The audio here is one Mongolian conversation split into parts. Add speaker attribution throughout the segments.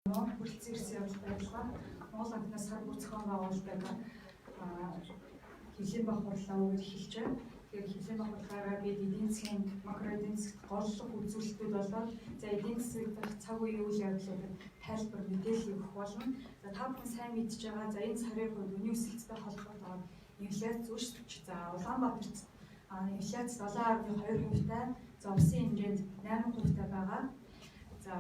Speaker 1: Хүрэлцэн ирсэн явдал ажиллагаа Монгол банкнаас сар бүр зохион байгуулдаг хэмжээний баг хурлаа өгөр эхэлж байна. Тэгэхээр хэмжээний баг хурлаараа бид эдийн засгийн макро эдийн засгт голлох үзүүлэлтүүд болоод за эдийн засгийг дах цаг үеийн үйл явдлуудад тайлбар мэдээлэл өгөх болно. За та бүхэн сайн мэдж байгаа за энэ сарын хувьд үнийн өсөлттэй холбоотойгоор инфляц үүсч за Улаанбаатарт инфляц 7.2%-тай за улсын хэмжээнд 8%-тай байгаа. За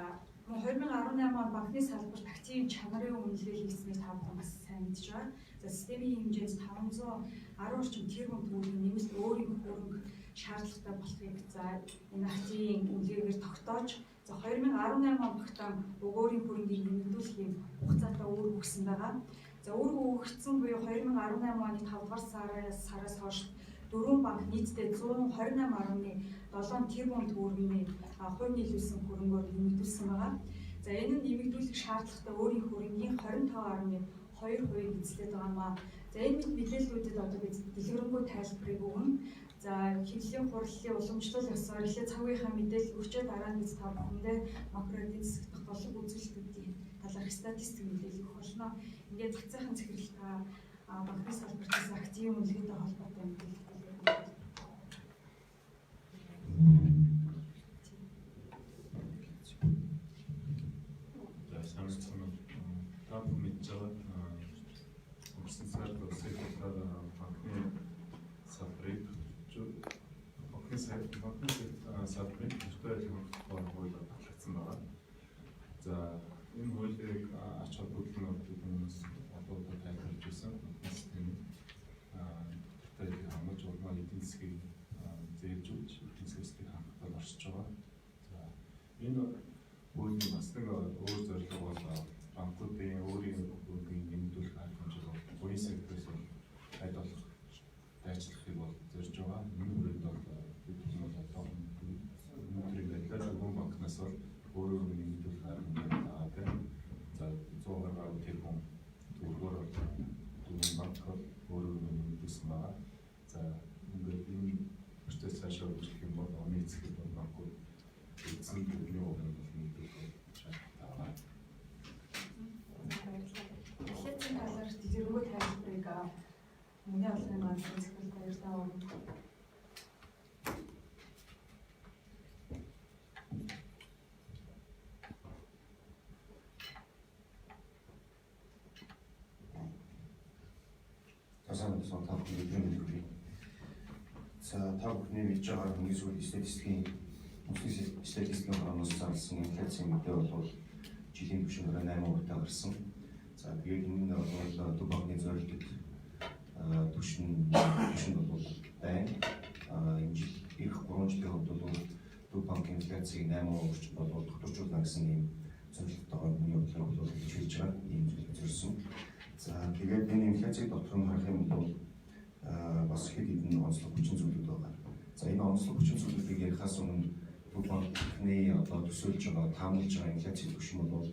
Speaker 1: 2018 он банкны салбарт активын чанарын үнэлгээ хийснийг та бүхэн бас сайн мэдж байгаа. За системийн хэмжээнд 510 орчим тэрбум төгрөгийн нэмэлт өөрийн хөрөнгө шаардлагатай болохыг за энэ активын үнэлгээгээр тогтоож за 2018 он багтаан өгөөрийн хөрөнгийг нэмэгдүүлэхийн хугацаатай үүрэг өгсөн байгаа. За үүрэг өгөгдсөн буюу 2018 оны 5 дугаар сараас хойш дөрвөн банк нийтдээ 128.7 тэрбум төгрөгийн хувь нийлүүлсэн хөрөнгөөр нэмэгдүүлсэн байгаа. За энэ нь нэмэгдүүлэх шаардлагатай өөрийн хөрөнгийн 25.2% эзлээд байгаа маа. За энэ мэдээллүүдэд одоо бид дэлгэрэнгүй тайлбарыг өгнө. За хэмжээний хурлын уламжлал ёсоор эхлээд цаг үеийнхаа мэдээлэл өгчөө дараа нь бид та бүхэндээ макро эдийн засгийн голлог үзүүлэлтүүдийн талаарх статистик мэдээлэл өгөх болно. Ингээд зах зээлийн захирал банкны салбартаас активын үнэлгээтэй холбоотой мэдээлэл
Speaker 2: өнгөрсөн сард улсын хурлаар банкны салбарыг нөхцөл хууль батлагдсан байна. За энэ хуулийг ач холбогдолтоос одоодоо тайлбарлаж байсан. Тэд хамгаалж улмаа эдийн засгийг зээлжүүлж эдийн засгийг хангалттай оршиж байгаа. За энэ хуулийн бас нэг өөр зорилго бол банкуудын өөрийн хөрөнгийг нэмэгдүүлэх арга хэмжээ бол буян сектороос аль болох дайчлахыг бол зорж байгаа. Энэ хүрээнд бол бид бол одоо өнөөдрийн байдлаар Өвөн банкнаас бол өөрөөр нэмэгдүүлэх арга хэмжээ байгаа. За 100 гаруй тэрбум төгрөгөөр Өвөн банк өөрөөр нэмэгдүүлсэн байгаа. За ингээд энэ процесс цаашаа үргэлжлэх юм бол оны эцэст банкуд эзэн төрлийн ууранд бол нэмэгдүүлэх шаардлагатай байна.
Speaker 1: инфляцийн талаар дэлгэрэнгүй тайлбарыг Миний олонний банкны захирал баярлалаа өгнө.
Speaker 3: Тасаан та бүхэн мэдээ. За та бүхний мэдж байгаа хамгийн сүүлийн статистикийн харамнаас зарласан инфляцийн мэдээ бол жилийн түвшинээр 8%-тай гарсан. За тэгээд энэ бол Төв банкны зорилтод түвшин бол байна. Энэ жил эх 3 жилийн хувьд бол Төв банкын инфляцийг 8% бол тодорчуулна гэсэн ийм зорилготойгоо миний бодлоор бол хэлж байгаа. Ийм зүйл зорьсон. За тэгээд энэ инфляцийг дотор нь харах юм бол бас хэд хэдэн онцлог хүчин зүйлүүд байгаа. За энэ онцлог хүчин зүйлүүдийг ярихаас өмнө Төв банкны одоо төсөөлж байгаа таамаглаж байгаа инфляцийн түвшин бол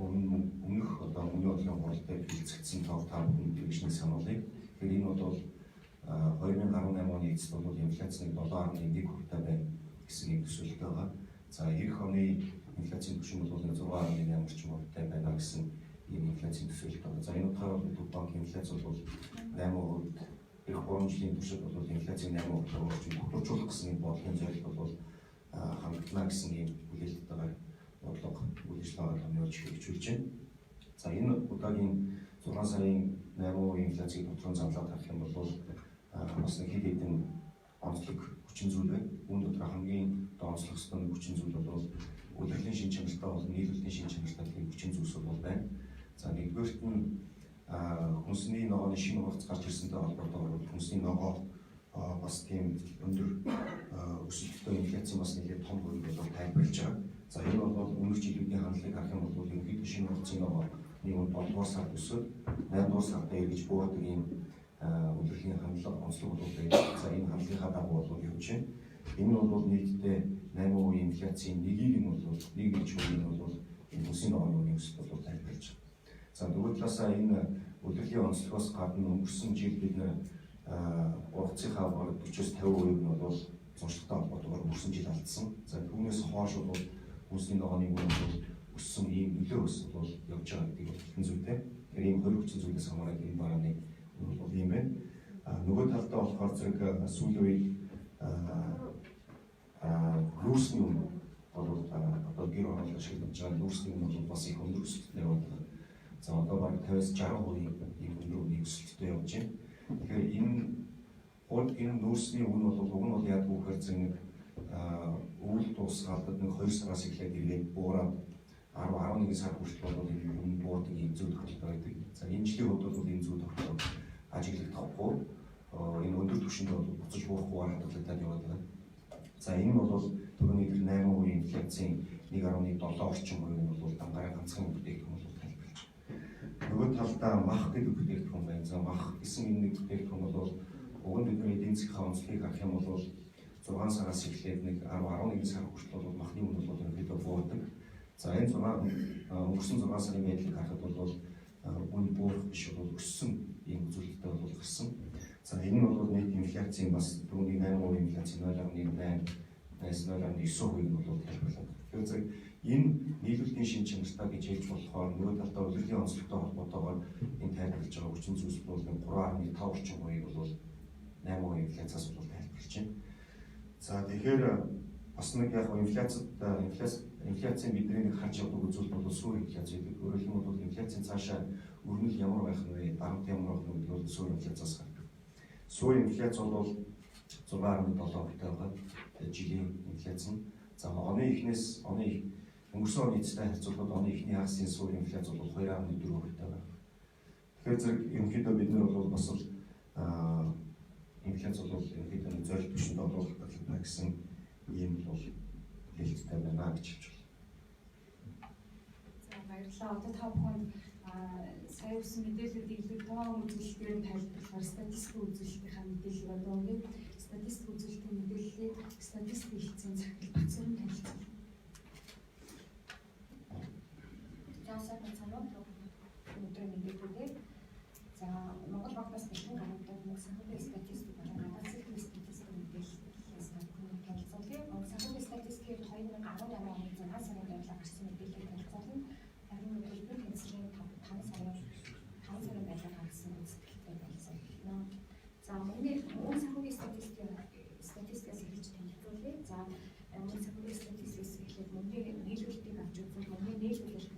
Speaker 3: өмнөх одоо өмнө удаагийн хуралдаар хэлцэгдсэн тоо та бүхэн дэргэжний сануулъя. Тэгэхээр энэ бол 2018 оны эцэст бол инфляцийн 7.1%-тай байна гэсэн ийм төсөөлөлтэй байгаа. За эх оны инфляцийн түвшин бол 6.8 орчим%-тай байна гэсэн ийм инфляцийн төсөөлөлт байгаа. За энэ утгаараа Төв банкын инфляц бол 8%, эх 3 жилийн туршид бол инфляцийн 8% орчим тодорчуулах гэсэн ийм бодлогын зорилго бол хангалтна гэсэн ийм хүлээлттэйгээр бодлого үйл ажиллагаагаар нөлөөлж хэрэгжүүлж байна. За энэ удаагийн 6 сарын 8% инфляцийг дотроо зарлаад харах юм бол бас нэг хэд хэдэн онцлог хүчин зүйл байна. Үүн дотор хамгийн онцлогтой хүчин зүйл бол удирдлагын шин чанартай болон нийлүүлэлтийн шин чанартай гэх хүчин зүйлс бол байна. За нэгдүгээрт нь хүнсний ногооны шинэ хувцас гарч ирсэнтэй холбоотойгоор хүнсний ногоо бас тийм өндөр өсөлттэй инфляцийн бас нэлээд том хувийг бол тайлбарлаж байгаа. За энэ бол өмнөх жилийн хандлагыг харах юм бол ерөнхийдөө шинэ хувцсны ногоо нэг 7 дугаар сард өсөв 8 дугаар сард эргэж буудаг ийм удирдлагын хандлага онцлог бол байна. За энэ хандлагынхаа дагуу бол явж байна. Энэ нь бол нийтдээ 8% инфляцийн нэгийг нь бол нэг гэж хувийн бол энэ хүнсний ногооны өсөлт бол тайлбарлаж байна. За нөгөө талаасаа энэ удирдлагын онцлогоос гадна өнгөрсөн жил бид ургацынхаа бараг 40-50% нь бол зуршилтай холбоотойгоор өнгөрсөн жил алдсан. За түүнээс хойш бол хүнсний ногооны үнэ бол нөлөө ус бол явж байгаа гэдэг бол хэн зүйтэй. Тэгэхээр ийм хоёр хүчин зүйлээс хамаарат энэ барааны үн бол ийм байна. Нөгөө талдаа болохоор зэрэг сүүлийн үед нүүрсний үн бол одоо гэр оролцоо ашиглаж байгаа нүүрсний үн бол бас их өндөр өсөлтөд яваад байгаа. За одоо баг 50-60% ийм өндөр үний өсөлтөд явж байна. Тэгэхээр энэ нүүрсний үн бол уг нь бол яг үхээр зэрэг өвөл дуусгаад нэг 2 сараас эхлээд ирээд буураад 10-11 сар хүртэл бол энэ үн буудаг ийм зүйл тохиолдол байдаг. За энэ жилийн хувьд бол энэ зүйл тохиолдол ажиглагдахгүй. Энэ өндөр түвшинд бол буцаж буурахгүй хадгалагдаад яваад байна. За энэ бол түрүүний 8% инфляцийн 1.7 орчим хувийг бол дангараа ганцхан бүтээгдэхүүн бол тайлбарлаж байна. Нөгөө талдаа мах гэдэг бүтээгдэхүүн байна. За мах гэсэн энэ нэг бүтээгдэхүүн бол уг нь бидний эдийн засгийн онцлогийг харах юм бол 6 сараас эхлээд нэг 10-11 сар хүртэл бол махны үн бол ерөнхийдөө буудаг. За энэ өнгөрсөн 6 сарын байдлыг харахад бол үн буурах биш бол өссөн ийм үзүүлэлттэй бол гарсан. За энэ нь бол нийт инфляцийн бас түрүүний 8% инфляцийн 0.8-0.9%-ийг бол тайлбарлаад байна. Тэгэхээр зэрэг энэ нийлүүлэлтийн шин чанартай гэж хэлж болохоор нөгөө талдаа удирдлагын онцлогтой холбоотойгоор энэ тайлбарлаж байгаа хүчин зүйлс бол 3.5 орчим хувийг бол 8% инфляциас бол тайлбарлаж байна. За тэгэхээр бас нэг яг инфляцийн бидний нэг харж явдаг үзүүлэлт бол суур инфляц гэдэг. Өөрөөр хэлбэл инфляцийн цаашаа өрнөл ямар байх вэ, дарамт ямар байх вэ гэдэг бол суур инфляцаас гардаг. Суур инфляц бол 6.7% байгаа. Жилийн инфляц нь. За өнгөрсөн оны эцтэй харьцуулбал оны эхний хагасын суур инфляц бол 2.4% байгаа. Тэгэхээр зэрэг ерөнхийдөө бид нар бол бас инфляц бол ерөнхийдөө зорилт түвшинд оруулах талбай гэсэн ийм бол хэлэлцтэй байна гэж хэлж байна.
Speaker 1: За баярлалаа. Одоо та бүхэнд сая өгсөн мэдээлэлүүд илүү тоон үзүүлэлтээр нь тайлбарлахаар статистик үзүүлэлтийнхаа мэдээллийг одоо өгье. Статистик үзүүлэлтийн мэдээллийг статистик хэлтсийн захирал Бацрын танилцуулна.
Speaker 4: За сайн байна уу? Өнөөдөр мэдээлэлүүд. За Монгол банкнаас бэлтгэн гаргадаг нэг санхүүгийн статистик болон гадаад цэгийн статистик мэдээллээс танилцуулъя. Санхүүгийн статистикээр 2018 оны 6 сарын байдлаар гарсан мэдээллийг танилцуулна. Харин төлбөр тэнцвэрийн 5 сарын байдлаар гарсан үзэгдэлтэй танилцуулна. За мөн санхүүгийн статистикээс эхэлж танилцуулъя. За мөн санхүүгийн статистикээс эхлээд мөнгөний нийлүүлэлтийг авч үзвэл мөнгөний нийлүүлэлт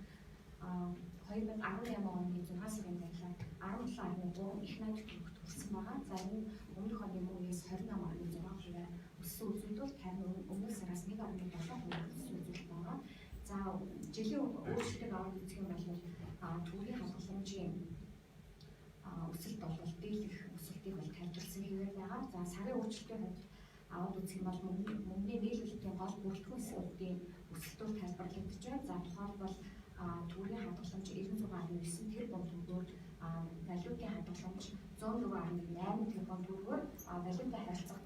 Speaker 4: 2018 оны 6 сарын байдлаар 17.3 их найдвар төгрөгт хүрсэн байгаа. За энэ өмнөх оны мөнгөөс 28.6% өссөн үзүүлэлт харин өмнөх сараас 1.7% өссөн үзүүлэлт байгаа. За жилийн өөрчлөлтийг аваад үзэх юм бол төгрөгийн хадгаламжийн өсөлт бол дийлэх өсөлтийг бол тайлбарласан хэвээр байгаа. За сарын өөрчлөлтийн хувьд аваад үзэх юм бол мөнгөний нийлүүлэлтийн гол бүрэлдэхүүн хэсгүүдийн өсөлтөөр тайлбарлагдаж байна. За тухайлбал төгрөгийн хадгаламж 96.9 тэрбум төгрөгөөр валютын хадгаламж 104.8 тэрбум төгрөгөөр валютын харилцах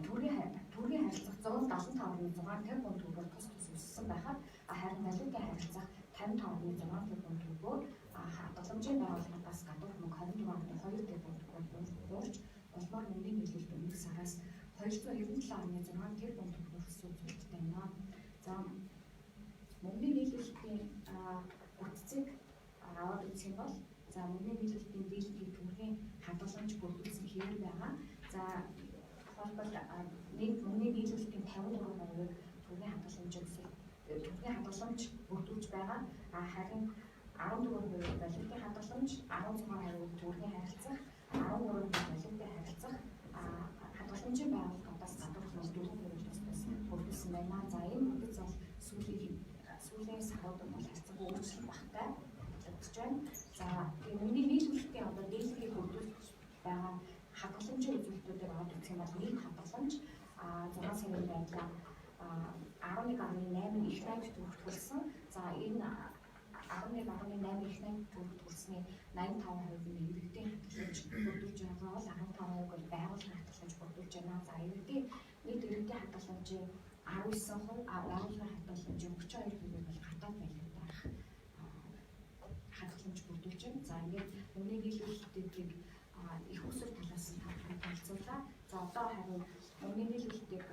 Speaker 4: төгрөгийн харилцах 175.6 тэрбум төгрөгөөр тус өссөн байхад харин валютын харилцах 55.6 тэрбум төгрөгөөр хадгаламжийн байгууллагаас гадуур мөнгө 24.2 тэрбум төгрөгөөр буурч улмаар мөнгөний нийлүүлэлт өмнөх сараас 297.6 тэрбум төгрөгөөр өссөн үзүүлэлттэй байна. За мөнгөний нийлүүлэлтийн утцыг аваад үзэх юм бол за мөнгөний нийлүүлэлтийн дийлэнхийг төгрөгийн хадгаламж бүрдүүлсэн хэвээр байгаа. За тухайлбал мөнгөний нийлүүлэлтийн 53%-ийг төгрөгийн хадгаламж бүрдүүлж байгаа. Харин 14% валютын хадгаламж, 16% төгрөгийн харилцах, 13% валютын харилцах хадгаламжийн байгууллагаас гадуур 4% бүрдүүлсэн байна. За энэ бүтэц бол сүүлийн саруудад бол харьцангуй өөрчлөлт багтай батлагдаж байна. За мөнгөний нийлүүлэлтийн одоо дийлэнхийг бүрдүүлж байгаа хадгаламжийн үзүүлэлтүүдийг аваад үзэх юм бол нийт хадгаламж 6 сарын байдлаар 11.8 их найдвар төгрөгт хүрсэн. За энэ 11.8 их найдвар төгрөгт хүрсний 85% нь иргэдийн хадгаламж бүрдүүлж байгаа бол 15% бол байгууллагын хадгаламж бүрдүүлж байна. За иргэдийн нийт иргэдийн хадгаламжийн 19%, байгууллагын хадгаламжийн 32%-ийг бол гадаад валютаар хадгаламж бүрдүүлж байна. За ингээд мөнгөний нийлүүлэлтийг их усүр талаас нь танилцуулаа. За одоо харин мөнгөний нийлүүлэлтийг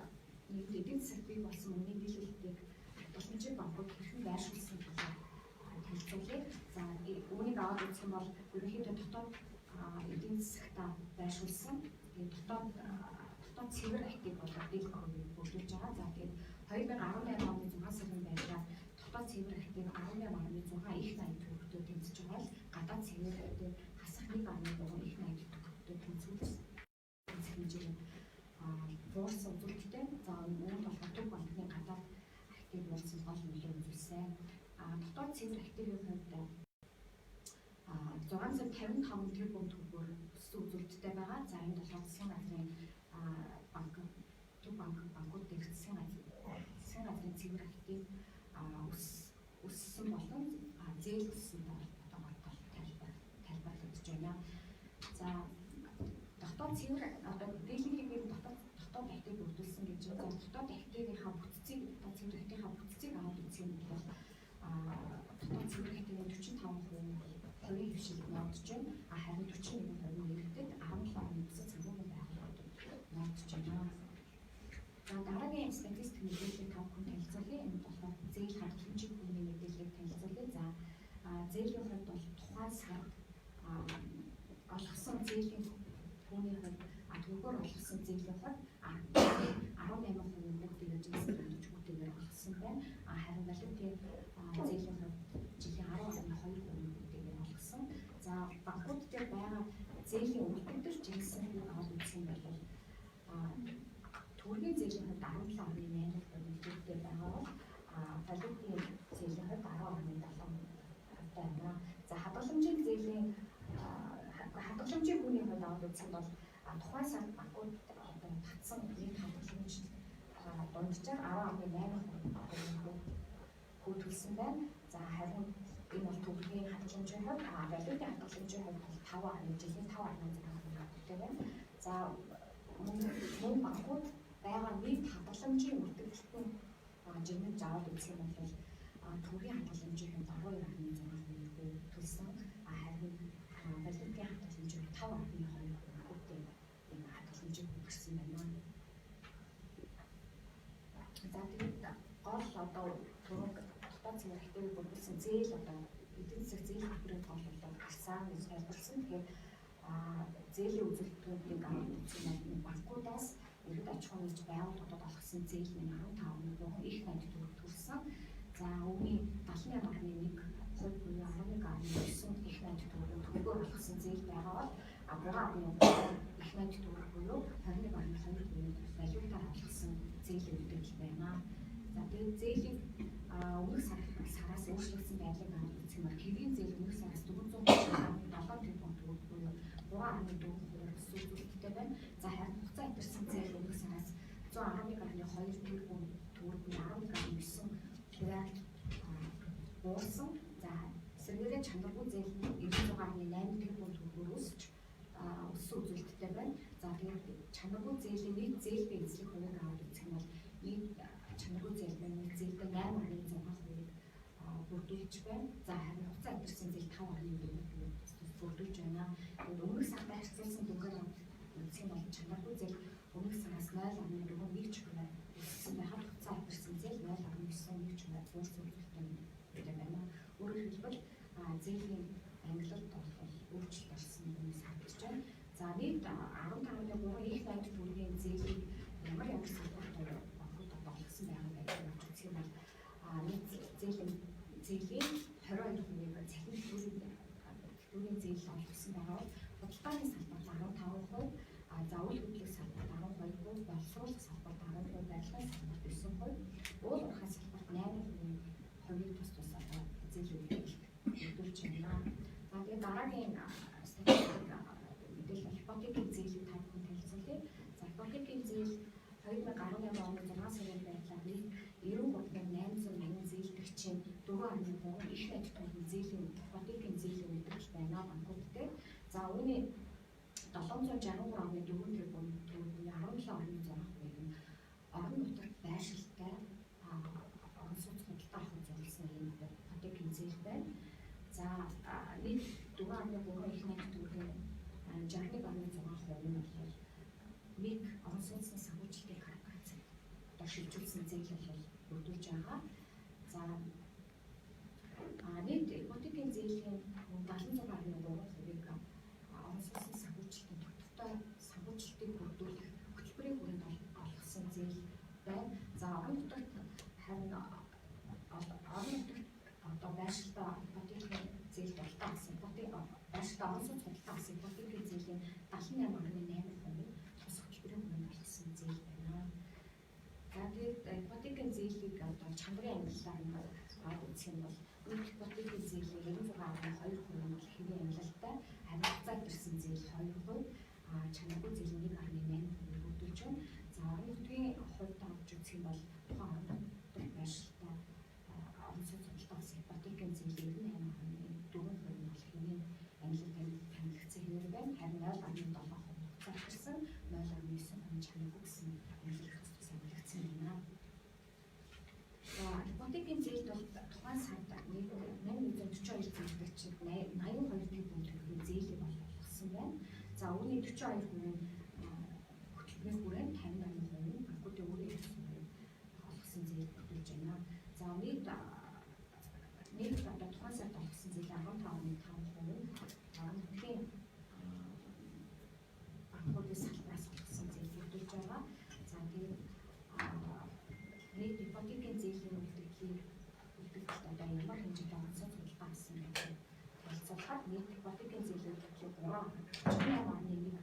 Speaker 4: эдийн засаг бий болсон мөнгөний нийлүүлэлтийг хадгаламжийн банкуд хэрхэн байршуулсан талаар үүнийг аваад үзэх юм бол ерөнхийдөө дотоод эдийн засагтаа байршуулсан тэгээд дотоод цэвэр актив болоод дээл хувийг бүрдүүлж байгаа. За тэгээд 2018 оны 6 сарын байдлаар дотоод цэвэр актив 18.6 их найд төгрөгтэй тэмцэж байгаа л гадаад цэвэр актив хасах 1.3 их найд төгрөгтэй тэмцүүлсэн хэмжээ буурсан үзүүлэлттэй. За үүнд болохоор төв банкны гадаад актив болсон гол нөлөө үзүүлсэн. Дотоод цэвэр активын хувьд 655 тэрбум төгрөгөөр өссөн үзүүлэлттэй байгаа. За энэ болохоор засгийн газрын төв банкуд дээр засгийн газрын цэвэр актив өссөн болон зээл өссөн одоо тайлбарлагдж байна. За дотоод цэвэр одоо дийлэнхийг дотоод актив бүрдүүлсэн гэж байна. Дотоод активынхаа бүтцийг дотоод цэвэр активынхаа бүтцийг аваад үзэх юм бол дотоод цэвэр активын 45% хвшилд нотж байна. Харин 41% нэрэгдэд 17.9 цагийн байгууллагууд нотж байна. За дараагийн статистик мэдээллийг тав хүн танилцуулъя. Энэ болохоор зээл хадгаламжийн бүхний мэдээллийг танилцуулъя. За зээлийн хувьд бол тухайн сард олгосон зээлийн түүний хувьд төгрөгөөр олгосон зээлийн хувьд 18% бүгд эженси төгрөгөөр олгосон байна. Харин валютын зээлийн хувьд жилийн 10.2% бүгдээр олгосон. За банкуд дээр байгаа зээлийн үлдэгдэл жинсэн аваад үзэх юм бол төргийн зээлийн хувьд 17.8% үлдэгдэл байгаа бол валютын зээлийн хувьд 10.7% байна. За хадгаламжийн зээлийн хадгаламжийн бүхний хувьд аваад үзэх бол тухайн сард банкуд татсан нийт хадгаламж дунджаар 10.8% төлсөн байна. За харин энэ бол төгрөгийн хадгаламжийн хувьд валютын хадгаламжийн хувьд бол 5.6% байна. За мөн банкуд байгаа нийт хадгаламжийн үлдэгдэлтийн жимэд аваад үзэх юм бол төгрөгийн хадгаламжийн хувьд 12.6% төлсөн. Харин валютын хадгаламжийн 5.2% хүүтэй энэ хадгаламжийг хүргэсэн байна. За тэгээд гол одоо түрүүн дотоод цэвэр активыг бүрдүүлсэн зээл одоо эдийн засаг зээлийн хөтөлбөрийн гол бол гарсан гэж тайлбарласан. Тэгэхээр зээлийн үзүүлэлтүүдийг аваад үзэх юм бол банкудаас иргэд аж ахуйн нэгж байгууллагуудад олгосон зээл нь 15% их найд төгрөг төлсөн. За үүний 78.1% буюу 11.9 их найд төгрөгөөр олгосон зээл байгаа бол 3.3 их найд төгрөг буюу 21.2% валютаар олгосон зээлийн үлдэгдэл байна. За тэгээд зээлийн өмнөх сараас өөрчлөгдсөн байдлыг аваад үзэх юм бол хэвийн зээл өмнөх сараас 437 тэрбум төгрөг буюу 3.4% өссөн үзүүлэлттэй байна. За харин хугацаа итэрсэн зээл өмнөх сараас 111.2 тэрбум төгрөг буюу 11.9% буурсан. За сэргээрээ чанаргүй зээл нь 96.8 тэрбум төгрөгөөр өсч өссөн үзүүлэлттэй байна. За тэгээд чанаргүй зээлийн нийт зээлтэй эзлэх хувийг аваад үзэх юм бол нийт чанаргүй зээлтэй нийт зээлтэй 8.6% бүрдүүлж байна. За харин хугацаа итэрсэн зээл 5.4% бүрдүүлж байна. Тэгээд өмнөх сард харьцуулсан дүнгээр үзэх юм бол чанаргүй зээл өмнөх сараас 0.4% өссөн байхад хугацаа итэрсэн зээл 0.9% буурсан үзүүлэлттэй байна. Өөрөөр хэлбэл зээлийн ангилалд бол өөрчлөлт орсон юм санагдаж байна. За нийт 15.3 их найд төгрөгийн зээлийг ямар салбарт банкуд олгосон байгаа гэдгийг үзэх юм бол нийт зээлийн 22%-ийг цахим төлөвийн зээл олгосон байгаа бол худалдааны салбарт 15%, за үйл хөдлөх салбарт 12%, боловсруулах салбарт 10%, барилгын салбарт 9%, уул уурхай салбарт 8%-ийг тус одоо зээлийн үлдүүлж байна. За тэгээд дараагийн статистик мэдээлэл ипотекийн зээлийг тав хүн танилцуулъя. За ипотекийн зээл 2018 оны 6 сарын байдлаар нийт 93.800 зээлдэгчийн 4.3 их найд төгрөгийн зээлийн ипотекийн зээлийн үлдэгдэл байна банкуд дээр. За үүний 763.4 тэрбум төгрөг буюу 17.6% нь орон нутагт байршилтай орон сууц худалдаа авах зорилсон юм ипотекийн зээл байна. За нийт 4.3 их найд төгрөгийн 61.6% нь бол нэг орон сууцны санхүүжилтийг гаргацсан одоо шилжүүлсэн зээл бол бүрдүүлж байгаа. За нийт ипотекийн зээлийн Гэхдээ онц судалгаа бас ипотекийн зээлийн 78.8% тус хөтөлбөрийн хүрээнд болсон зээл байна. За тэгээд ипотекийн зээлийг одоо чанарын ангиллаар аваад үзэх юм бол нийт ипотекийн зээлийн 96.2% нь хэвийн ангилалтай, харилцаа ирсэн зээл 2%, чанаргүй зээл 1.8% бүрдүүлж байна. За орон нутгийн хувьд авч үзэх юм бол тухайн орон нутгийн байршилтай онц судалгаас ипотекийн зээлийн 98.4% нь хэвийн ангилалтай танигдсан хэвээр байна. Харин 0.7% зарчсан 0.9% чанаргүй гэсэн ангилалт санагдсан байна. За ипотекийн зээлд бол тухайн сард 842 зээлэгчид 82 тэрбум төгрөгийн зээлийг олгосон байна. За үүний 42% нь хөтөлбөрийн хүрээнд 58% нь банкуудын өөрийн олгосон зээл бүрдүүлж байна. За нийт одоо тухайн сард олгосон зээлийн 15.5% нь орон нутгийн банкуудын салбараас олгосон зээл бүрдүүлж байгаа. За тэгээд нийт ипотекийн зээлийн үлдэгдэлд одоо ямар хэмжээтэй онцгой судалгаа авсан бэ гэж харилцуулахад нийт ипотекийн зээлийн үлдэгдэл 38.1% нь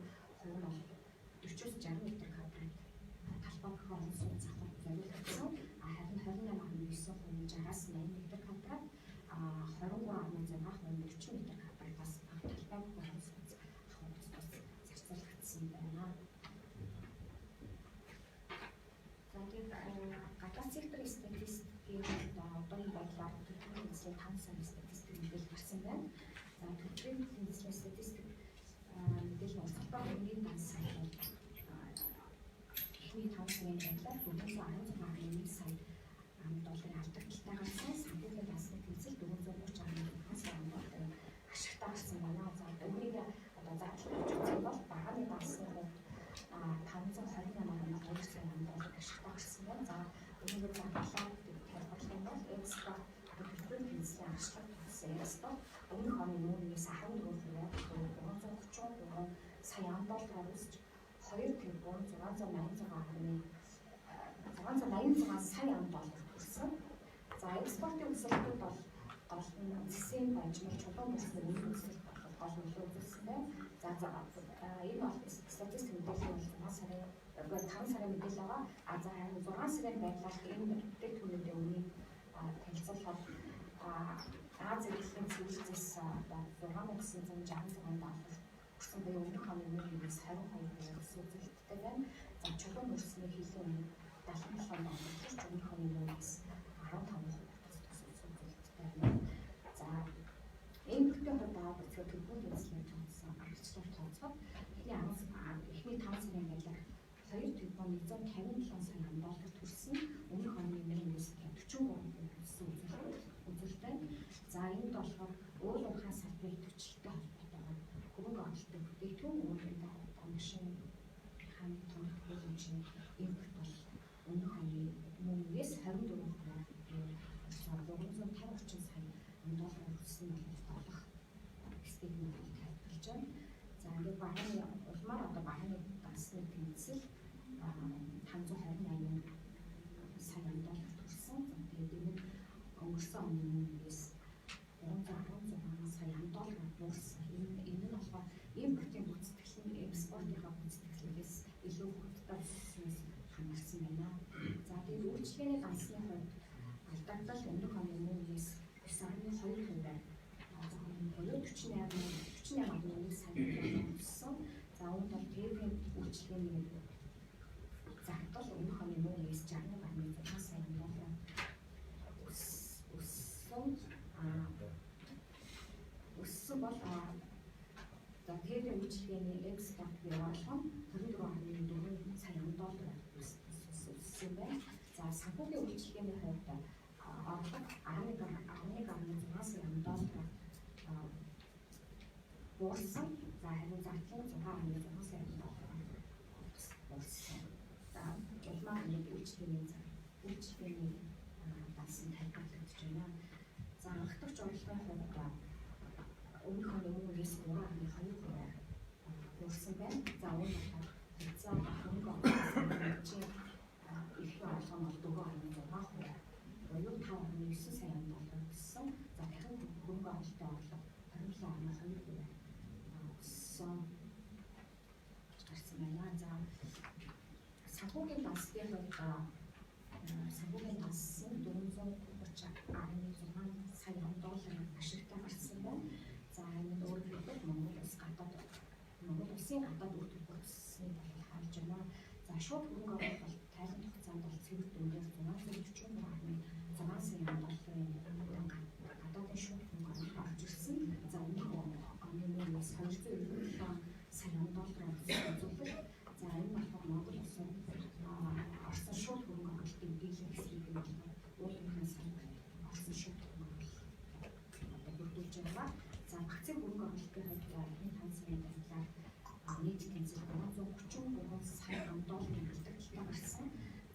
Speaker 4: 40-60 метр квадрат талбай бохор онцгой залхуу зориулагдсан. Харин 28.9% нь 60-аас 80 метр квадрат, 23.6% нь 40 метр квадратаас бага талбай бохор онцгой зарцуулагдсан байна. За тэгээд гадаад секторын статистикийн одоогийн байдлаар төлбөрийн эзлэх 5 сарын статистик мэдээлэл гарсан байна. За төлбөрийн эзлэх статистик мэдээлэл бол салбар хэмжээний данс сая эхний 5 сарын байдлаар 416.1 сая долларын алдагдлалтай гарсан. Санхүүгийн дансны тэнцэл 430.5 сая долларын ашигтай гарсан байна. За үүнийг одоо задлах гэж үзэх бол багааны дансны хувьд 528.2 сая долларын ашигтай гарсан байна. За үүнийг задлаа тайлбарлах юм бол экспорт төлбөрийн тэнцлийн ашиглах болсон экспорт өмнөх оны мөнгөнөөс 14%, 333 сая доллараар өсч 2 тэрбум 686 сая доллар хүрсэн. За экспортын өсөлтөд бол гол нь засгийн бажмал чулуун бүсны үнийн өсөлт гол нөлөө үзүүлсэн байна. За энэ бол статистик мэдээлэл 5 сарын мэдээлэл байгаа. За харин 6 сарын байдлаар энэ бүтээгдэхүүнүүдийн үнийн танилцуулахад Азийн дэлхийн цэвэрлэлээс 6,966 доллар хүрсэн буюу өмнөх оны мөнгөнөөс 22% өсөлттэй байна. За чулуун бүсний хилийн үнэ 77 доллар хүрч өмнөх оны мөнгөнөөс 15% өсөлттэй байна. За импортын хувьд аваад үзэхэд төлбөрийн эзлэх тооцсон аргачлалаар тооцоход эхний 5 сарын байдлаар 2 тэрбум 157 сая доллар хүрсэн. Өмнөх оны мөнгөнөөс 43% үзүүлэлттэй. За энд болохоор уул уурхай салбарын төвчлөлтэй холбоотойгоор хөрөнгө оруулалтын бүтээгдэхүүн өөрөөр машин хааны томт хөлөмжийн импорт бол өмнөх оны мөнгөнөөс 24% 350 сая доллар өссөн болох стигмат тайлбарлаж байна. За ингээд багааны улмаар одоо багааны дансны тэнцэл 528 сая доллар хүрсэн. Тэгээд энэ өнгөрсөн оны мөнгөнөөс 316 сая доллар буурсан. Энэ нь болохоор импортын гүйцэтгэл нь экспортынхаа гүйцэтгэлээс илүү хурдтай өсснөөс хамаарсан байна. За тэгээд үйлчлэгээний дансны хувьд алдагдал өмнөх оны мөнгөнөөс 9.2% буюу 48.1 сая доллар өссөн. За үүнд бол тээврийн үйлчлэгээний зардал өмнөх оны мөнгөнөөс 61.6 сая доллар өссөн бол за тээврийн үйлчлэгээний экспорт явуулсан 24.4 сая доллар өссөн байна. За санхүүгийн үйлчлэгээний хувьд орлого 11.6 сая доллар буурсан. За харин зардлын 6.6 сая доллар буурсан. За улмаар нэг үйлчлэгээний дансны тайлбарлагдаж байна. За анх дахь орлогын хувьд өмнөх оны мөнгөнөөс 3.2% буурсан байна. За үүнд болохоор хязгаар хөнгө оруулалтын хэмжээ их орлого нь 4.6%, буюу 5.9 сая доллар өссөн. За дахин хөнгө оруулалтын орлого 27.2% санхүүгийн дасгийн хувьд санхүүгийн дассан 430.6 сая долларын ашигтай гарсан байна. За энэ өөрөөр хэлбэл Монгол улсын гадаад үр дүнг өссөн талыг харж байна. За шууд хөрөнгө оруулалт тайлбар хугацаанд бол цэвэр дүнгээр 643.6 сая долларын гадаадын шууд хөрөнгө оруулалт орж ирсэн. За энэ оны мөрөөс 297 сая доллар үзүүлэлт. За энэ болохоор Монгол улсын орсон шууд хөрөнгө оруулалтын дийлэнх хэсгийг уул уурхаас орсон шууд хөрөнгө оруулалт бүрдүүлж байгаа. За багцын хөрөнгө оруулалтын хувьд энэ 5 сарын байдлаар нийт тэнцэл 333 сая долларын бүрдүүлэлттэй гарсан.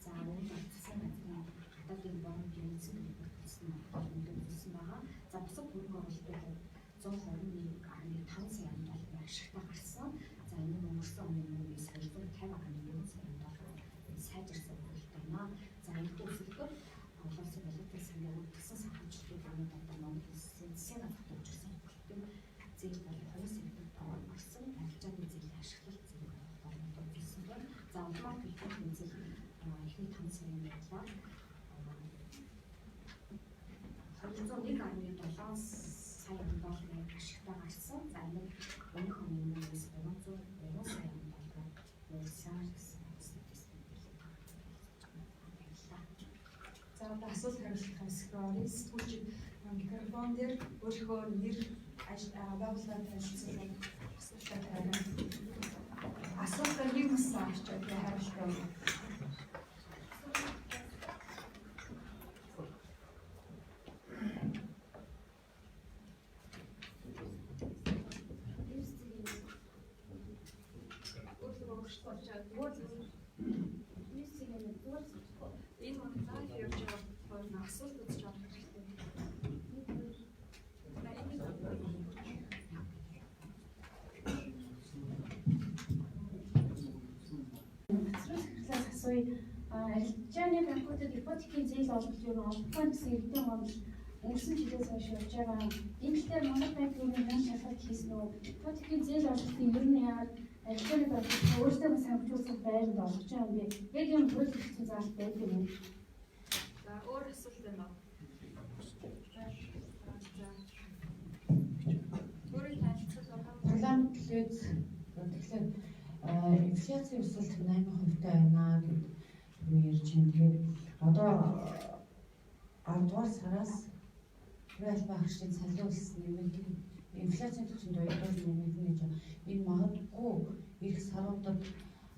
Speaker 4: За энэ засгийн газрын гадаадын бондын эзэн төлсөн байгаа. За бусад хөрөнгө оруулалтын хувьд 121.5 сая долларын ашигтай гарсан. За энэ нь өнгөрсөн оны мөрөөс 250.1 сая доллар сайжирсан үйлдэл байна. За энэ төсөлтөд олон улсын валютын сангийн үлдсэн санхүүжилтийн банкудад Монгол улсын засгийн газар төвчсөн хөлтөнд зээл бол 20 сая доллар орсон. Арилжааны зээлийн ашиглалт зээл болон төлсөн байна. За улмаар төлбөрийн зээл эхний 5 сарын байдлаар 201.7 сая долларын ашигтай гарсан. За энэ өмнөх оны мөрөөс 303 сая доллар өрсөн гэсэн
Speaker 1: За одоо асуулт хариулт хэсэг орно. Сэтгүүлчид микрофон дээр өөрийнхөө нэр байгууллагын танилцуулгыг асуултаа тавина. Асуултаа нэг хүссэн авчаад хариултаа өгнө. Энэ манай лайв явж байгаа асуулт үзэж байгаа хэрэгтэй.
Speaker 5: Арилжааны банкудад ипотекийн зээл олгох юу олдохгүй гэсэн эрдэнэ онол өнгөрсөн жилээс хойш явж байгаа. Энэ дээр Монгол банкны нэн шалгалт хийсэн үү? Ипотекийн зээл олгохын ер нь яагаад арилжааны банкуд өөрсдөө санхүүжүүлсэн байранд олгож байгаа юм бэ? Яг юм хууль тогтсон заалт байдаг юм.
Speaker 1: За өөр асуулт байна уу? Өөрийн танилцуулга
Speaker 6: парламент төлөөд тэгэхээр инфляцийн өсөлт 8% байна гэдэг ярьж байна. Тэгээд одоо 10 дугаар сараас реал багшийн цалин өсөлт нэмэгдэх инфляцийн түвшинд 2% нэмэгдэнэ гэж байна. Энэ магадгүй эх саруудад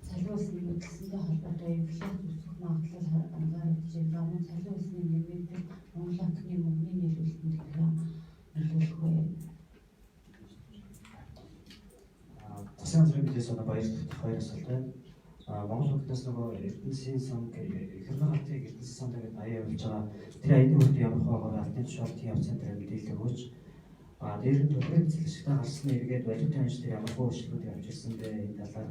Speaker 6: цалин өсөлт нэмэгдсэнтэй холбоотой инфляци өсөх магадлал анзаарэгдэж байна. Мөн цалин өсөлтийн нэмэгдэл Монгол банкны мөнгөний нийлүүлэлтэнд нөлөөлөх вэ?
Speaker 7: Засгийн газрын билээс одоо баяр дахь хоёр асуулт байна. Монгол банкнаас нөгөө Эрдэнэсийн сан Хэрмэн хатыг Эрдэнэсийн сан гэдэг аяа явуулж байгаа. Тэр аяны хүрд явах байгаа алтын шалтын яв центрээр мэдээлэл өгөөч. Дээр нь төлбөрийн цэлшигтэй гарсны эргээд валютын ханш дээр ямар өөрчлөлт явж ирсэн бэ? Энэ талаар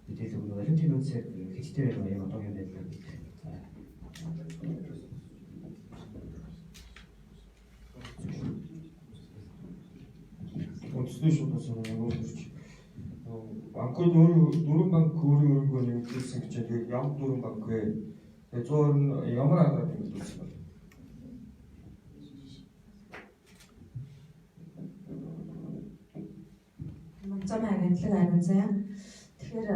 Speaker 7: мэдээлэл өгнө. Валютын үнцээр хэдтэй байна вэ? Одоогийн байдлаар хэлэх.
Speaker 8: Үндэсний шуудаас өөрчлөж банкуд дөрвөн банк өөрөөгөө нэмэгдүүлсэн гэж тэгээд ямар дөрвөн банк вэ? Тэгээд 100 нь ямар аргаар нэмэгдүүлсэн бэ?
Speaker 6: Замын агентлаг аймаг заяа. Тэгэхээр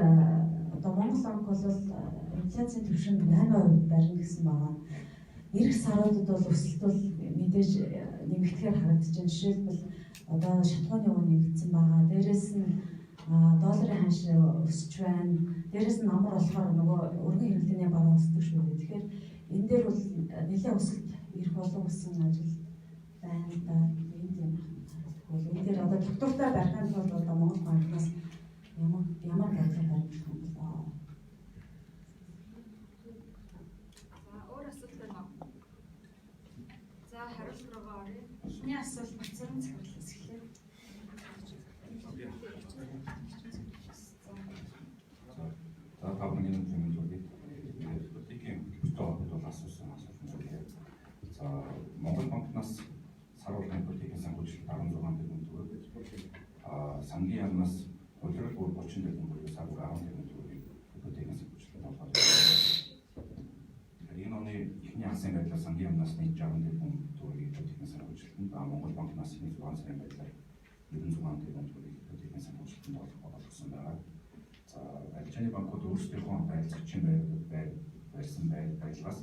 Speaker 6: одоо Монгол банк бол инфляцийн түвшинд 8% барина гэсэн байгаа. Ирэх саруудад бол өсөлт бол мэдээж нэмэгдэхээр харагдаж байна. Жишээлбэл одоо шатхууны үн нэмэгдсэн байгаа. Дээрээс нь долларын ханш өсөж байна. Дээрээс нь амар болохоор нөгөө өргөн хэрэглээний баруун өсдөг шүү дээ. Тэгэхээр энэ дээр бол нэлээд өсөлт ирэх болов гэсэн ажил байна да. Энд юм бол энэ дээр одоо доктортой барихын тулд одоо Монгол банкнаас ямар гаргал барих юм бэ?
Speaker 1: За өөр асуулт байна уу? За хариулт руугаа оръё. Эхний асуулт бацрын захирлаас эхлэв.
Speaker 2: За тавны юм зүйлийг ипотекийн хөтөлбөрт бол асуусан асуулт нь. За Монгол банкнаас сар болгон ипотекийн санхүүжилт 16 тэрбум төгрөг. Сангийн яамнаас улирал бүр 30 тэрбум төгрөг, сар бүр 10 тэрбум төгрөг ипотекийн санхүүжилт болгож байна.
Speaker 3: насын байдлаар сангийн насны 60 тэрбум төгрөгийг ипотекийн санхүүжилтэнд Монгол банк насны 6 сарын байдлаар 96 тэрбум төгрөгийг ипотекийн санхүүжилтэнд олгосон байгаа. За арилжааны банкуд өөрсдийнхөө байрцагчийн барьсан байдлаас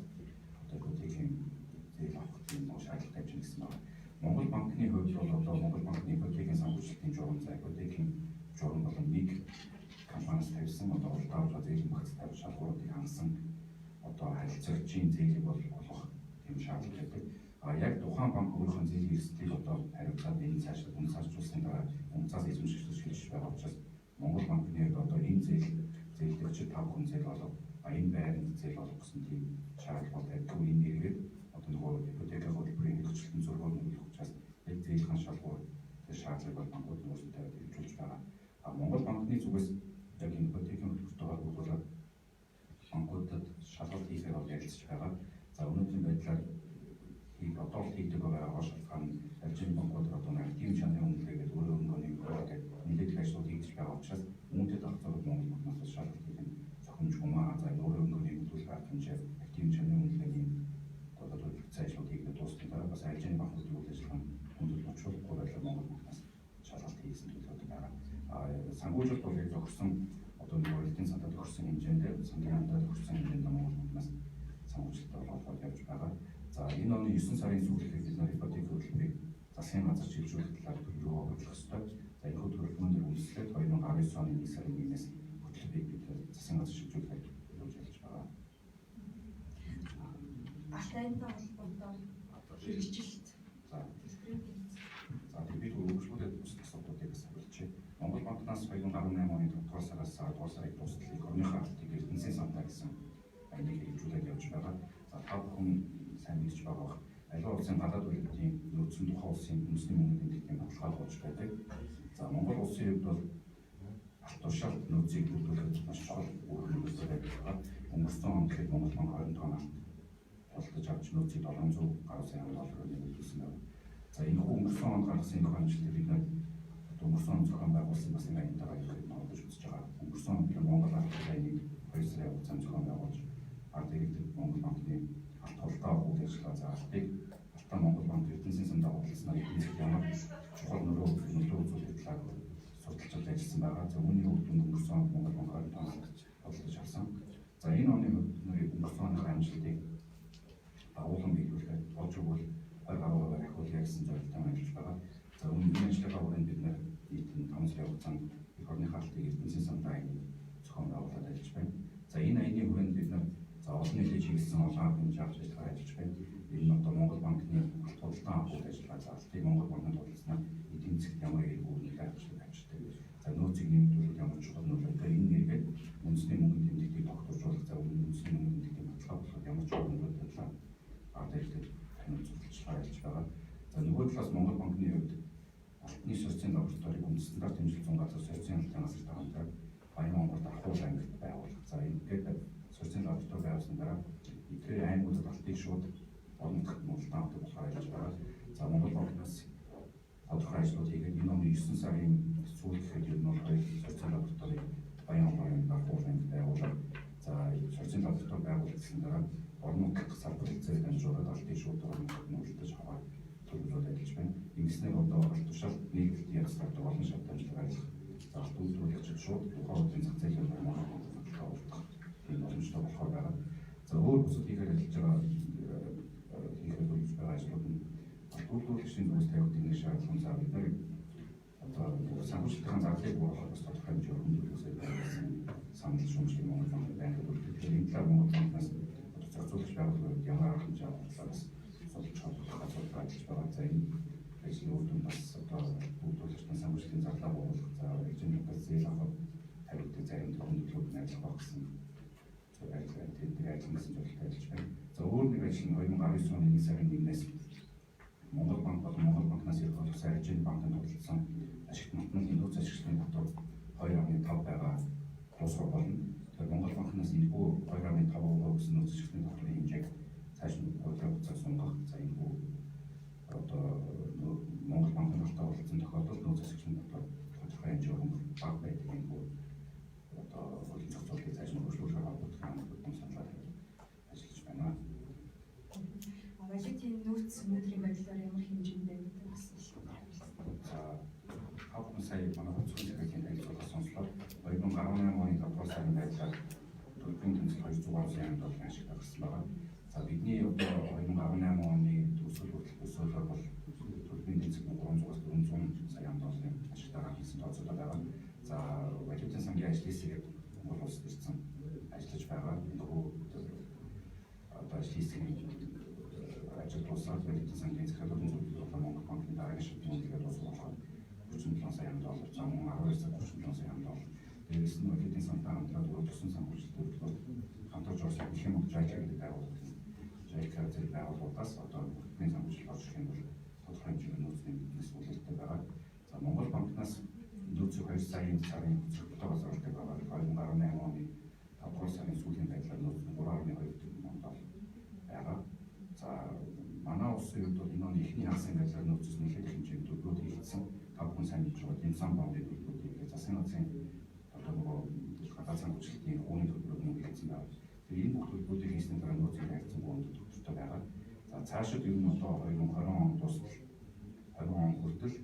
Speaker 3: одоо ипотекийн зээл авах тийм шаардлага тавьж ирсэн байна. Монгол банкны хувьд бол одоо Монгол банкны ипотекийн санхүүжилтийн журам за ипотекийн журам болон нэг компаниас тавьсан одоо улдаалга зээлийн багцтай шалгууруудыг хангасан одоо харилцагчийн зээлийг бол олох тийм шаардлага байдаг. Яг тухайн банк өөрийнхөө зээлийн эрсдлийг одоо хариуцаад энэ цаашид үнцаарчуулсан дараа үнцаас эзэмшиж шилжиж байгаа учраас Монгол банкны одоо энэ зээлдэгчид 5 хүн зээл болов энэ байранд зээл олох гэсэн тийм шаардлага байдаг. Энэ нэргээд одоо нөгөө ипотекийн хөтөлбөрийн хэрэгжилтэн зургууд нөлөөлөх учраас яг зээлхэн шалгуур шаардлагыг бол банкуд өөрсдөө хэрэгжүүлж байгаа. Монгол банкны зүгээс яг энэ ипотекийн хөтөлбөртөө холбогдуулаад банкудад шалгалт хийхээр бол ярилцж байгаа. За өнөөдрийн байдлаар одоо хийдэг байгаа шалтгаан нь арилжааны банкуд одоо актив чанарын үнэлгээгээд өөрөө өнгөний project нэлээд ажлууд хийж байгаа учраас үүнтэй давтарууд Монгол банкнаас шалгалт хийх нь зохимжгүй маа. За өөрөө өнгөний хөтөлбөр арга хэмжээ актив чанарын үнэлгээний одоо төлөвлөсөн ажлууд хийгээд дууссан дараа бас арилжааны банкуудын үйл ажиллагаа хүндэт ночруулахгүй байдлаар Монгол банкнаас шалгалт хийсэн төлөвлөдөг байгаа. Санхүүжилт бол яг зохисон одоо нөгөө эдийн засгад төгссөн хэмжээндээ сангийн хамтад төгссөн хэмжээнд Монгол банкнаас санхүүжилт олгоод явж байгаа. За энэ оны 9 сарын сүүлээр бид нар ипотекийн хөтөлбөрийг засгийн газар шилжүүлэх талаар төлөвлөгөө оруулах ёстой. За энэ хөтөлбөрийн дээр үндэслээд 2019 оны 1 сарын 1-ээс хөтөлбөрийг бид засгийн газар шилжүүлэхээр төлөвлөж явж байгаа.
Speaker 1: Алтайнтай холбоотой хэрэгжилт.
Speaker 3: За бид үргэлжлүүлээд бус асуудлуудыг бас хариулчих. Монгол банкнаас 2018 оны 5 дугаар сараас 10 дугаар сарын дуустал орныхоо алтыг эрдэнэсийн самтаа гэсэн байныг хэрэгжүүлээд явж байгаа. За та бүхэн сайн мэдж байгаа бох. Аливаа улсын гадаад улиралын нөөцийн тухайн улсын үндэсний мөнгөнд тэмдэгтийн баталгаа болж байдаг. За Монгол улсын хувьд бол алт тушаалт нөөцийг бүрдүүлэхэд маш чухал үр нөлөөтэй байгаа. Өнгөрсөн он гэхэд Монгол банк 20 тонн болтож авч нөөцийг 700 гаруй сая доллараар нэмэгдүүлсэн байна. За энэ өнгөрсөн онд гаргасан энэ хонжлыг бид нэр өнгөрсөн он зохион байгуулсан бас нэг аянтайгаар ихэд нөлөөлж үзэж байгаа. Өнгөрсөн онд Монгол алт тушаалыг 2 сарын хугацаанд зохион байгуулж ард иргэдэд Монгол банкны алт холдоо үйл ажиллагаа заалтыг алтан Монгол банк эрдэнэсийн самдаа бодлосноор эднэсд ямар чухал нөлөө үзүүлэх талаар судалж ажилласан байгаа. За үүний хувьд өнгөрсөн онд Монгол банк 20 тонн бодлож авсан. За энэ оны өнгөрсөн оны амжилтыг дагуулan биелүүлэхэд болж өгвөл 20 гаруй ахиулъя гэсэн зорилттой ажиллаж байгаа. За энэ ажлынхаа хүрээнд бид нэр нийтэн 5 сарын хугацаанд эх орны хаалтыг эрдэнэсийн самдаа зохион байгуулаад ажиллаж байна. За энэ аяны хүрээнд бид нар за олон нийтэд чиглэсэн олон хэмжээ авч ажиллагаа ажиллаж байна. Энэ одоо Монгол банкны алт худалдан авах ажиллагаа за алтыг Монгол банкнд худалдаснаар эдийн засгт ямар хэрэг үүрэг ажиллаж авчдаг. За нөөцийг нэмэгдүүлэх ямар чухал нөлөөтэй энэ нэргээд үндэсний мөнгөнд тэмдэгтийг тогтворжуулах за үндэсний мөнгөнд тэмдэгтийн баталгаа болох ямар чухал нөлөөтэй талаар ард иргэдэд таниулж ажиллаж байгаа. За нөгөө талаас Монгол банкны хувьд алтны сөрцийн лабораторийг үндэстнээр дэмжлэгдсэн газар сөрцийн алтын асар таамаг Баян Монголд ахуул ангилт байгуулах. За ингээд сөрцийн лаборатори байгуулсан дараа эдгээр аймагуудад алтыг шууд олон дахин мөнгөлтөнд авдаг болохоор ажиллаж байгаа. За Монгол банкнаас тодорхой ажлууд хийгээд энэ оны 9 сарын сүүлд гэхэд ер нь бол хоёр сөрцийн лабораторийг Баян Монголд ахуул ангилт байгуулах. За сөрцийн лаборатори байгуулсан дараа орон нутгад салбар хэлцээр дамжуулаад алтыг шууд орон нутгад нөлөөлж авах төлөвлөлөд ажиллаж байна. Ингэснээр одоо алт тушаалт нийтлэлд ягсдаг олон шат дамжлага ажиллах. За алт үйлдвэрлэгчид шууд тухайн улсын зах зээлийн баталгаа олгох энэ боломжтой болохоор байгаа. За өөр бусад хийхээр ажиллаж байгаа хийхэд болж байгаа ажлууд нь алт үйлдвэрлэгчдийн зүгээс тавигдсан нэг шаардлага за бид нар одоо санхүүжилтийн зарлалыг бууруулах бас тодорхой хэмжээгээр хөндлөлөөсөө байсан санал шүүмжлэх Монгол банк байхад үлдээ. Энэ талаар Монгол банкнаас зохицуулагч байгууллагууд ямар арга хэмжээ авах талаас судалж холбох асуудал ажиллаж байгаа. За энэ ажлын үр дүн бас одоо үйлдвэрлэгчдийн санхүүжилтийн зарлалаа бууруулах за арилжааны банкнаас зээл авах тавигддаг зарим төлөвлөлүүд нь ажиллах гэсэн тэдний ажил гэсэн зорилготой ажиллаж байна. За өөр нэг ажил нь 2019 оны 1 сарын 1-ээс Монгол банк болон Монгол банкнаас ирэх боловс арилжааны банкнд худалдсан ашигт нутгийн нөөц ашиглалтын батал 2.5 байгаа дуусрах болно. Тэгэхээр Монгол банкнаас энэ бүх 2.5% гэсэн нөөц ашиглалтын батлын хэмжээг цааш нь хугацаа сунгах. За энэ бүх одоо Монгол банкны алтаа худалдсан тохиолдолд нөөц ашиглалтын батал тодорхой хэмжээгээр бага байдаг энэ бүх одоо хуулийн зохицуулалтыг цааш нь хөгжүүлэх холбоотой хамт саналаар ажиллаж байна.
Speaker 1: өнөөдрийн байдлаар ямар хэмжээндээ гэдэг асуулт тавьсан.
Speaker 3: За хавхан сая манай хөтөлбөрийн захирлын танилцуулгаас сонслоо 2018 оны 5 сарын байдлаар төлбөрийн тэнцэл 200 сая долларын ашиг гаргасан байгаа. За бидний одоо 2018 оны төсөл хүртэл төсөөлөл бол төлбөрийн тэнцэл 300-аас 400 сая долларын ашиг гаргасан тооцоолол байгаа. За валютын сангийн ажлын хэсэг Монгол улсад ирсэн ажиллаж байгаа. Нөгөө одоо ажлын хэсгийн ажил дуусаад валютын сангийн захиалгын зөвлөлт Монгол банкны дараагийн шатны үнэлгээ дуусгах 47 сая доллар, за мөн 12 сая 47 сая доллар. Дээрээс нь валютын сантай хамтраад өөр төссөн санхүүжилтүүд хамтарч орсон их юм JICA гэдэг байгууллага. JICA зэрэг байгууллагаас одоо валютын санхүүжилт орж ирэх юм бол тодорхой хэмжээний нөөцийн бизнес үлээлттэй байгаа. За Монгол банкнаас нөөцийг 2 саяын сарын зөвлөлтөөр зорилдог байгаа. 2018 оны 5 сарын сүүлийн байдлаар нөөц нь 3.2 тэрбум доллар байгаа. За манай улсын хувьд бол энэ оны эхний хагасны байдлаар нөөцөөс нэлээд хэмжээний төлбөрүүд хийгдсэн. 5 хүн сайн гэж байгаа. Дэмсэн бондын төлбөрүүд засгийн газрын одоо нөгөө гадаад санхүүжилтийн хууны төлбөрүүд мөн хийгдсэн байна. Тэгээ энэ бүх төлбөрүүдийг хийсний дараа нөөцийн хайрцаг боонд төвчтэй байгаа. За цаашид ер нь одоо 2020 он дуустал 20 он хүртэл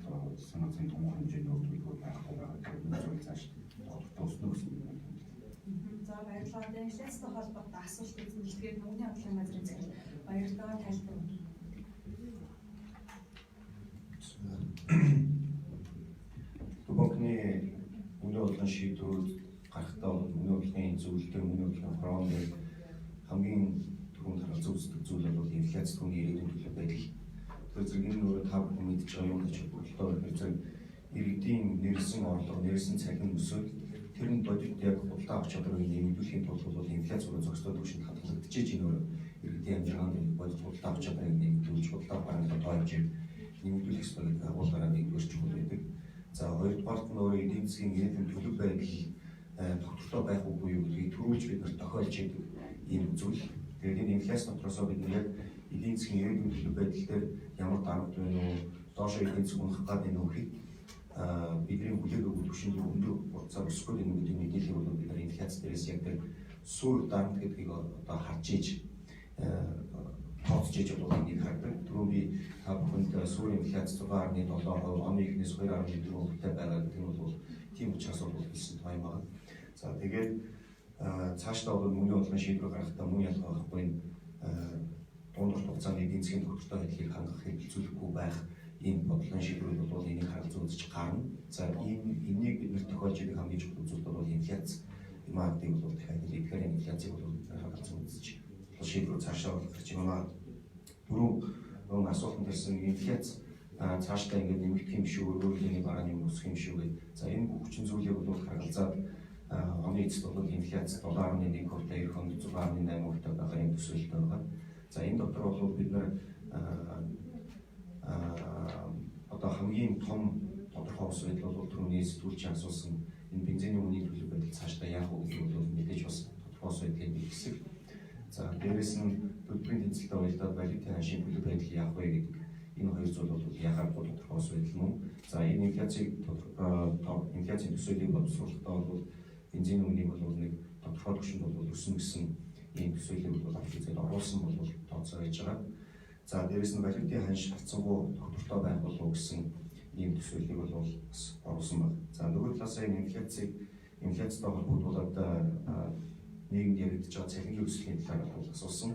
Speaker 3: одоо засгийн газрын том хэмжээний төлбөрүүд байх байгаа. Тэгэхээр нөөцийн цааш тодорхой өснө гэсэн юм байна.
Speaker 1: За баярлалаа. Инфляцтай холбоотой асуулт үзүүлэлтгээд Мөнгөний хангалтын газрын захирал баярлалаа тайлбар.
Speaker 3: Банкны үнэ болгон шийдвэрүүд гарахтаа үнэ болгоны зөвлөлтөөр үнэ болгоны фронт хамгийн түрүүнд харгалзан үздэг зүйл бол инфляц түүний ирээдүйн төлөв байдал. Тэр зэрэг энэ өөрөө та бүхэн мэдж байгаа юм гэж бодлоо. Тэр зэрэг иргэдийн нэрсэн орлого, нэрсэн цалин өсөд тэр нь бодит яг худалдаа авч чадварыг нэмэгдүүлэхийн тулд бол инфляц руу зохистой түвшинд хадгалагдчихэж энэ өөрөө иргэдийн амжиргаанд бодит худалдаа авч чадварыг нэмэгдүүлж худалдаа баримтаа тоо хэмжээг нэмэгдүүлэх ёстой гэдэг агуулгаараа нэгдүгээр чухал байдаг. За хоёрдугаарт нь өөрөө эдийн засгийн ирээдүйн төлөв байдал тогтвортой байх үгүй юу гэдгийг төрүүлж бид нар тохиолж идэг ийм зүйл. Тэгээд энэ инфляц дотроосоо бид яг эдийн засгийн ирээдүйн төлөв байдал дээр ямар дарамт байна уу, доошо эдийн засаг унах гад энэ үхийг бидний хүлээгээгүй түвшинд өндөр хугацаар өсгөх энэ гэдэг мэдээлэл бол бид нар инфляц дээрээс яг тэр сүр дарамт гэдгийг одоо харж иж тооцож иж бол энийг хардаг. Түрүү би та бүхэнд сүр инфляц 6.7%, оны эхнээс 2.4%-тай байгаа гэдэг нь бол тийм учраас бол хэлсэн том байна. За тэгээд цаашдаа бол мөнгөний болгон шийдвэр гаргахдаа мөн ялгаахгүй дундах хугацааны эдийн засгийн тогтвортой байдлыг хангах хэрэгцүүлэхгүй байх ийм бодлогын шийдвэрүүд бол энийг харгалзан үзэж гарна. За энийг бид нэр тохиолж идэх хамгийн чухал зүйл бол инфляц юм аа гэдэг бол дахиад эдгээр инфляцийг бол бид харгалзан үзэж шийдвэр цаашаа болгох юм аа. Дөрөв асуултанд ирсэн инфляц цаашдаа ингээд нэмэгдэх юм шүү, өөрөлдөөний бараа нэм өсөх юм шүү гэдэг. За энэ хүчин зүйлийг бол харгалзаад оны эцэст бол инфляц 7.1%-тай ирэх онд 6.8%-тай байгаа юм төсөөлөлтэй байгаа. За энэ дотор бол бид нар одоо хамгийн том тодорхой ус байдал бол түрүүний сэтгүүлч асуусан энэ бензиний үнийн төлөв байдал цаашдаа яах вэ гэдэг бол мэдээж бас тодорхой ус байдлын нэг хэсэг. За дээрэс нь төлбөрийн тэнцэлтэй уялдаад валютын ханшийн төлөв байдал яах вэ гэдэг энэ хоёр зүйл бол яхаар тодорхой ус байдал мөн. За энэ инфляцийн төсөөллийг боловсруулахдаа бол бензиний үнийн бол нэг тодорхой түвшинд бол өснө гэсэн ийм төсөөллийг бол авч үзээд оруулсан бол тооцоо хийж байгаа. За дээрэс нь валютын ханш харьцангуй тогтвортой байх болов гэсэн ийм төсөөллийг бол бас оруулсан байна. За нөгөө талаас энэ инфляцтай холбогдуулаад нийгэмд яригдж байгаа цалингийн өсөлтийн талаар бол асуусан.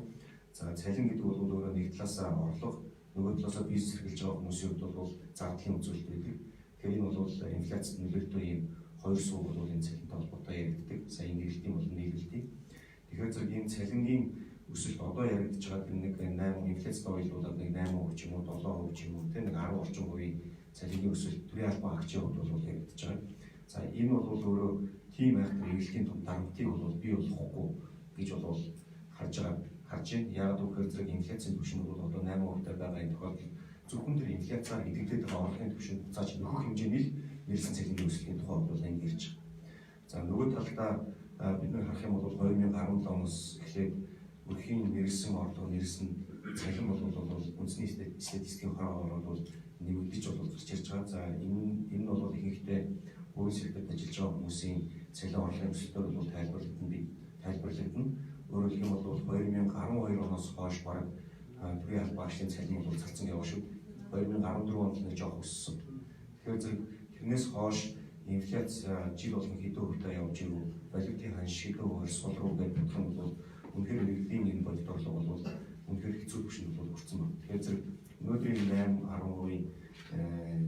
Speaker 3: За цалин гэдэг бол өөрөө нэг талаасаа орлого, нөгөө талаасаа бизнес эрхэлж байгаа хүмүүсийн хувьд бол зардлын үзүүлэлт байдаг. Тэгэхээр энэ бол инфляцид нөлөөтэй ийм хоёр сууг бол энэ цалинтай холбоотой яригддаг. Сая нийлэлтийн бол нийлэлтийн. Тэгэхээр зэрэг ийм цалингийн өсөлт одоо яригдж байгаа нэг 8 инфляцтай уялдуулаад нэг 8% ч юм уу 7% ч юм уу тийм нэг 10 орчим хувийн цалингийн өсөлт төрийн албан агчийн хувьд бол яригдж байгаа. За энэ бол өөрөө тийм айхтар эргэлтийн том дарамтыг бол бий болохгүй гэж бол харж байна. Яг үгээр зэрэг инфляцийн түвшин бол одоо 8%-тай байгаа энэ тохиолдолд зөвхөн тэр инфляцаар идэгдээд байгаа орлогын түвшин буцааж нөхөх хэмжээний нэрсэн цалингийн өсөлтийн тухай бол ингэ ярьж байгаа. За нөгөө талдаа бид нар харах юм бол 2017 оноос эхлээд өрхийн нэрсэн орлого, нэрсэн цалин бол үндэсний статистикийн хороо бол нэмэгдэж бол гарч ирж байгаа. За энэ бол ихэнхдээ өөрийн секторт ажиллаж байгаа хүмүүсийн цалин орлогын өсөлтөөр бол тайлбарлагдана. Өөрөөр хэлбэл 2012 оноос хойш бараг төрийн албан ажлын цалин бол цацсан яваа шүү. 2014 онд нэг жоох өссөн. Тэгэхээр зэрэг тэрнээс хойш инфляц жил болгон хэдэн хувьтай явж ирв. Валютын ханш хэдэн хувиар сул руу гэж бодох юм бол үнэхээр нэгдлийн энэ бодит орлого бол үнэхээр хэцүү түвшинд бол хүрсэн байна. Тэгэхээр зэрэг өнөөдрийн 8-10%-ийн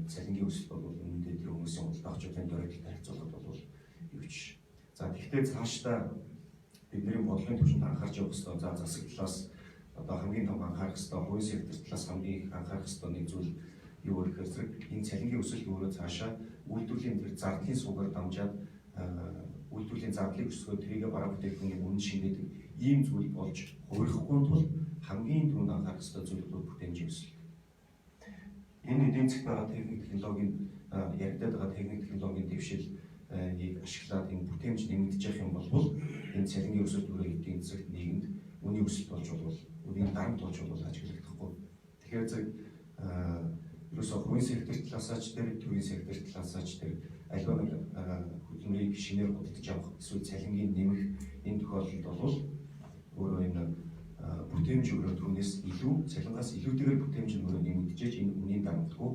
Speaker 3: цалингийн өсөлт бол үнэндээ тэр хүмүүсийн удаачлалын дөрөлтөй харьцуулахад бол юу ч. За тэгэхээр цаашдаа бидний бодлогын түвшинд анхаарч явах хэрэгтэй. За засаг талаас одоо хамгийн том анхаарах хэрэгтэй, хувийн сектор талаас хамгийн их анхаарах хэрэгтэй нэг зүйл юу гэхээр зэрэг энэ цалингийн өсөлт өөрөө цаашаа үйлдвэрлэлийн тэр зардлын суугаар дамжаад үйлдвэрлэлийн зардлыг өсгөө тэрийгэ бараа бүтээгдэхүүний үнэ шингээдэг ийм зүйл болж хувирахгүй тул хамгийн түрүүнд анхаарах хэрэгтэй зүйл бол бүтээмжийн өсөлт. Энэ эдийн засгт байгаа техник технологийн яригдаад байгаа техник технологийн дэвшилийг ашиглаад энэ бүтээмж нэмэгдэж явах юм бол энэ цалингийн өсөлт өөрөө эдийн засгт нийгэмд үнийн өсөлт болж бол үнийн дарамт болж бол ажиглагдахгүй. Тэгэхээр зэрэг ерөөсөө хувийн сектор талаасаач тэр төрийн сектор талаасаач тэр аливаа нэг хөдөлмөрийг шинээр худалдаж авах эсвэл цалингийн нэмэх энэ тохиолдолд бол өөрөө энэ бүтээмж өөрөө түүнээс илүү цалингаас илүүтэйгээр бүтээмж өөрөө нэмэгдэж энэ үнийн дарамтгүй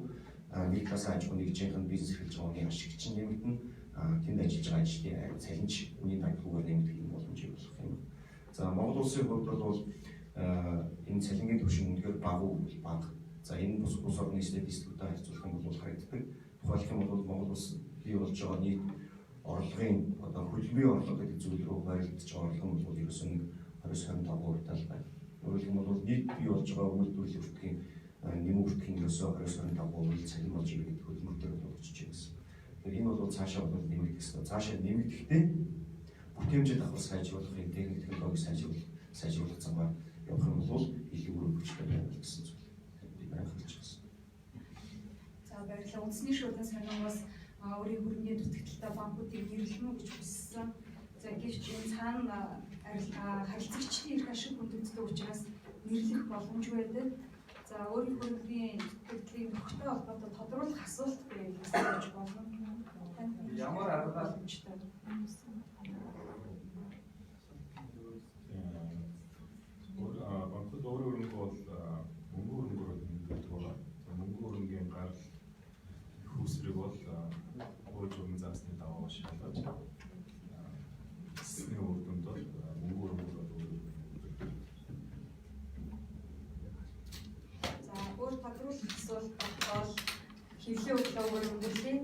Speaker 3: нэг талаасаа аж ахуйн нэгжийнхэн бизнес эрхэлж байгаа үнийн ашигч нэмэгдэн тэнд ажиллаж байгаа ажилтны цалинч үнийн дарамтгүйгээр нэмэгдэх юм боломжийг олгох юм. За Монгол улсын хувьд бол энэ цалингийн түвшин үнэхээр бага. За энэ бус орны статистиктэй харьцуулах юм бол харагддаг. Тухайлх юм бол Монгол улс бий болж байгаа нийт орлогын одоо хөлбөмбөгийн орлого гэдэг зүйл рүү байрлаж байгаа орлого бол ерөөсөө нэг 20-25% тал байна. Өөрөөр хэлбэл нийт бий болж байгаа үйлдвэрлэлийн өртгийн нэмэг өртгийн ерөөсөө 20-25% цалин болж ирэх хөдөлмөр дээр бол очиж байсан. Тэгэхээр энэ бол цаашаа бол нэмэгдэх ёстой. Цаашаа нэмэгдэхдээ бүтээмжид давхар сайжруулах энэ техник технологи сайжруулах замаар явах юм бол илүү өрөө хүчтэй байна гэсэн зүйл.
Speaker 1: За баярлалаа. Үндэсний шүүхийн санамаас өөрийн хөрөнгөний дутагдaltaй банкуудыг нэрлэнэ гэж хүссэн. За гэвч энэ цаана харилцагчдын эрх ашиг хүндэтдэг учраас нэрлэх боломж байдаг. За өөрийн хөрөнгөний дутагдлыг нөхдөй холбоотой тодруулах асуулт байж болно.
Speaker 8: Ямар аргаар
Speaker 2: банкуд өөрөө хөрөнгө бол мөнгө хөрөнгөөр нэмэгдэх байна. Мөнгө хөрөнгөний гал хүүсрэг бол хууч өргөн заасны даваа шалгаж эсний үр дүнд бол мөнгө хөрөнгөөр
Speaker 1: За өөр тодруулах асуулт бол хэвлээ өглөөгөр өнгөрлөе.